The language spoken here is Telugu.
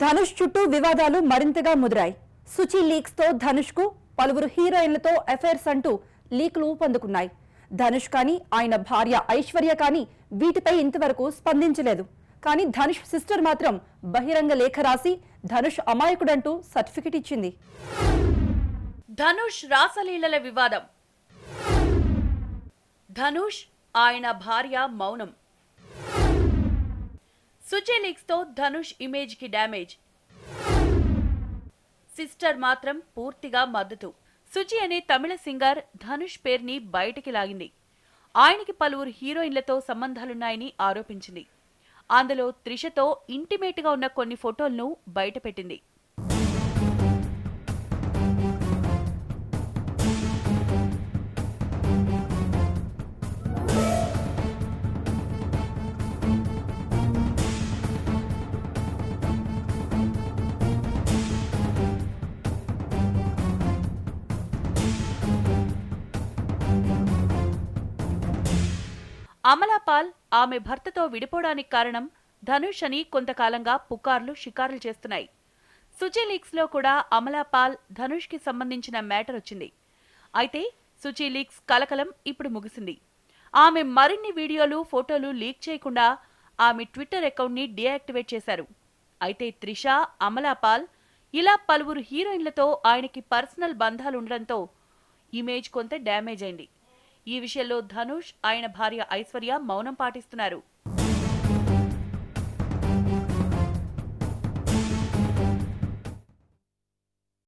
ధనుష్ చుట్టూ వివాదాలు మరింతగా ముదిరాయి. సుచి లీక్స్ తో ధనుష్ కు పలువురు హీరోయిన్లతో అఫైర్స్ అంటూ లీకులు ఊపందుకున్నాయి. ధనుష్ కానీ ఆయన భార్య ఐశ్వర్య కానీ వీటిపై ఇంతవరకు స్పందించలేదు. కానీ ధనుష్ సిస్టర్ మాత్రం బహిరంగ లేఖ రాసి ధనుష్ అమాయకుడంటూ సర్టిఫికెట్ ఇచ్చింది. ధనుష్ రాసలీలల వివాదం. ధనుష్ ఆయన భార్య మౌనం. సుచి లీక్స్ తో ధనుష్ ఇమేజ్ కి డ్యామేజ్. సిస్టర్ మాత్రం పూర్తిగా మద్దతు. సుచి అనే తమిళ సింగర్ ధనుష్ పేరుని బయటికి లాగింది. ఆయనకి పలువురు హీరోయిన్లతో సంబంధాలున్నాయని ఆరోపించింది. అందులో త్రిషతో ఇంటిమేట్ గా ఉన్న కొన్ని ఫోటోలను బయటపెట్టింది. అమలాపాల్ ఆమె భర్తతో విడిపోవడానికి కారణం ధనుష్ అని కొంతకాలంగా పుకార్లు షికారులు చేస్తున్నాయి. సుచి లీక్స్ లో కూడా అమలాపాల్ ధనుష్ కి సంబంధించిన మ్యాటర్ వచ్చింది. అయితే సుచి లీక్స్ కలకలం ఇప్పుడు ముగిసింది. ఆమె మరిన్ని వీడియోలు ఫోటోలు లీక్ చేయకుండా ఆమె ట్విట్టర్ అకౌంట్ ని డీయాక్టివేట్ చేశారు. అయితే త్రిష, అమలాపాల్ ఇలా పలువురు హీరోయిన్లతో ఆయనకి పర్సనల్ బంధాలు ఉండడంతో ఇమేజ్ కొంత డ్యామేజ్ అయింది. ఈ విషయంలో ధనుష్, ఆయన భార్య ఐశ్వర్య మౌనం పాటిస్తున్నారు.